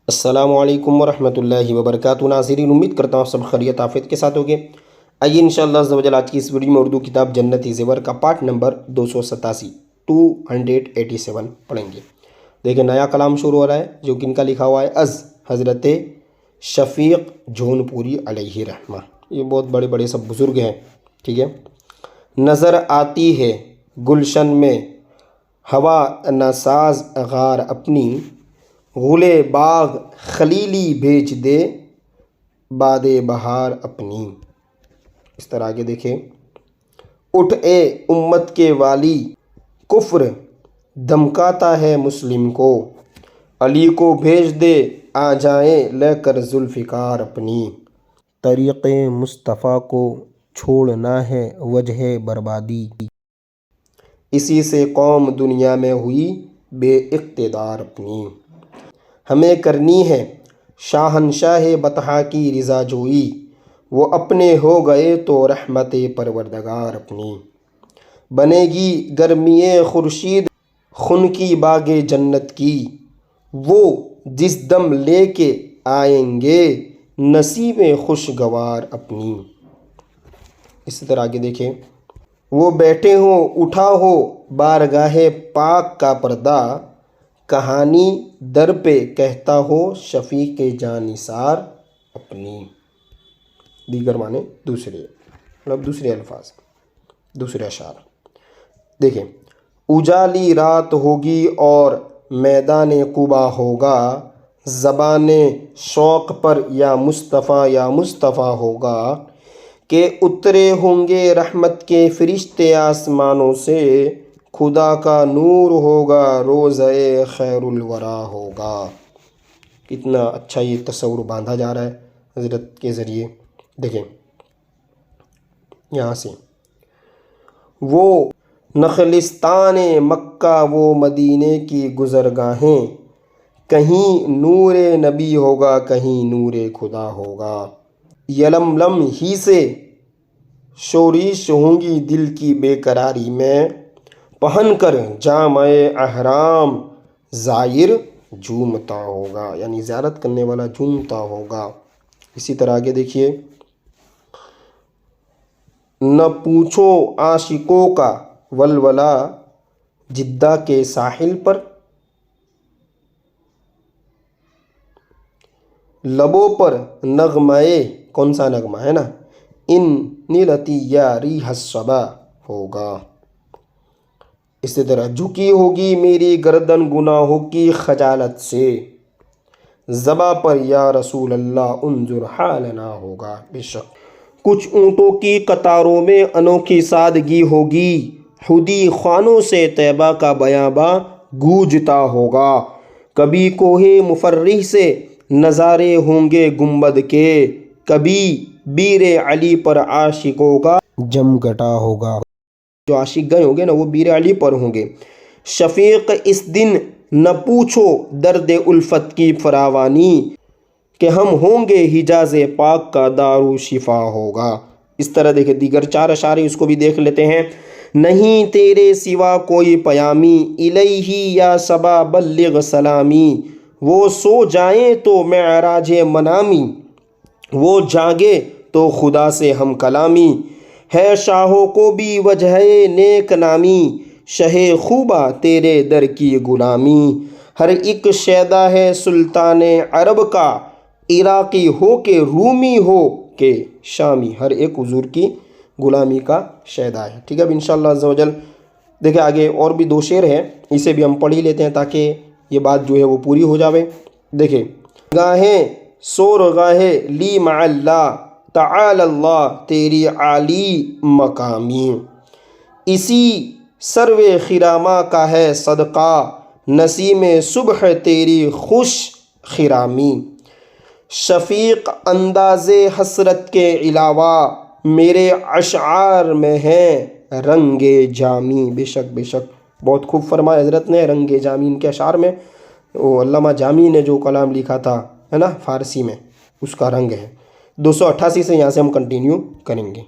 السلام علیکم ورحمۃ اللہ وبرکاتہ ناظرین، امید کرتا ہوں سب خیریت آفیت کے ساتھ ہوگے۔ آئیے انشاءاللہ عز و جل آج کی اس ویڈیو میں اردو کتاب جنتی زیور کا پارٹ نمبر 287 پڑھیں گے۔ دیکھیں نیا کلام شروع ہو رہا ہے جو کن کا لکھا ہوا ہے، از حضرت شفیق جون پوری علیہ رحمہ۔ یہ بہت بڑے بڑے سب بزرگ ہیں، ٹھیک ہے۔ نظر آتی ہے گلشن میں ہوا ناساز غار اپنی، غلے باغ خلیلی بھیج دے باد بہار اپنی۔ اس طرح آگے دیکھیں، اٹھ اے امت کے والی، کفر دھمکاتا ہے مسلم کو، علی کو بھیج دے آ جائیں لے کر ذوالفقار اپنی۔ طریق مصطفیٰ کو چھوڑنا ہے وجہ بربادی، اسی سے قوم دنیا میں ہوئی بے اقتدار اپنی۔ ہمیں کرنی ہے شاہنشاہ بطحا کی رضا جوئی، وہ اپنے ہو گئے تو رحمت پروردگار اپنی۔ بنے گی گرمی خورشید خن کی باغ جنت کی، وہ جس دم لے کے آئیں گے نصیب خوشگوار اپنی۔ اسی طرح آگے دیکھیں، وہ بیٹھے ہوں اٹھا ہو بارگاہ پاک کا پردہ، کہانی در پہ کہتا ہو شفیق جانثار اپنی۔ دیگر معنی دوسرے، مطلب دوسرے الفاظ، دوسرے اشعار۔ دیکھیں، اجالی رات ہوگی اور میدان قبا ہوگا، زبان شوق پر یا مصطفیٰ ہوگا، کہ اترے ہوں گے رحمت کے فرشتے آسمانوں سے، خدا کا نور ہوگا روزہ خیر الورا ہوگا۔ کتنا اچھا یہ تصور باندھا جا رہا ہے حضرت کے ذریعے۔ دیکھیں یہاں سے، وہ نخلستان مکہ وہ مدینے کی گزرگاہیں، کہیں نور نبی ہوگا کہیں نور خدا ہوگا، یلملم ہی سے شورش ہوں گی دل کی بے قراری میں، پہن کر جامع احرام زائر جھومتا ہوگا، یعنی زیارت کرنے والا جھومتا ہوگا۔ اسی طرح آگے دیکھیے، نہ پوچھو عاشقوں کا ولولہ جدہ کے ساحل پر، لبوں پر نغمہ، کون سا نغمہ ہے نا، ان نیلتی یا ریح الصبا ہوگا۔ اسی طرح جھکی ہوگی میری گردن گناہوں کی خجالت سے، زباں پر یا رسول اللہ انظر حالنا ہوگا۔ بے شک کچھ اونٹوں کی قطاروں میں انوکھی سادگی ہوگی، خودی خوانوں سے طیبہ کا بیاباں گونجتا ہوگا، کبھی کوہ مفرح سے نظارے ہوں گے گنبد کے، کبھی بیر علی پر عاشقوں کا جم گٹا ہوگا۔ جو عاشق گئے ہوں گے نا وہ بیر علی پر ہوں گے۔ شفیق اس دن نہ پوچھو درد الفت کی فراوانی، کہ ہم ہوں گے حجاز پاک کا دارو شفا ہوگا۔ اس طرح دیکھیں دیگر چار اشعار اس کو بھی دیکھ لیتے ہیں۔ نہیں تیرے سوا کوئی پیامی، الیہ یا صبا بلغ سلامی، وہ سو جائیں تو معراج منامی، وہ جاگے تو خدا سے ہم کلامی، ہے شاہوں کو بھی وجہ نیک نامی، شہ خوبا تیرے در کی غلامی، ہر ایک شیدا ہے سلطان عرب کا، عراقی ہو کے رومی ہو کے شامی، ہر ایک حضور کی غلامی کا شیدا ہے۔ ٹھیک ہے، اب انشاءاللہ عز و جل دیکھیں آگے اور بھی دو شعر ہیں، اسے بھی ہم پڑھ ہی لیتے ہیں تاکہ یہ بات جو ہے وہ پوری ہو جاوے۔ دیکھیں، گاہیں سور گاہے لی مع اللہ، تعالی اللہ تیری عالی مقامی، اسی سرو خرامہ کا ہے صدقہ، نسیم صبح تیری خوش خرامی، شفیق انداز حسرت کے علاوہ میرے اشعار میں ہیں رنگ جامی۔ بے شک بے شک بہت خوب فرمایا حضرت نے، رنگ جامی ان کے اشعار میں وہ علامہ جامی نے جو کلام لکھا تھا ہے نا فارسی میں، اس کا رنگ ہے۔ 288 سے یہاں سے ہم کنٹینیو کریں گے۔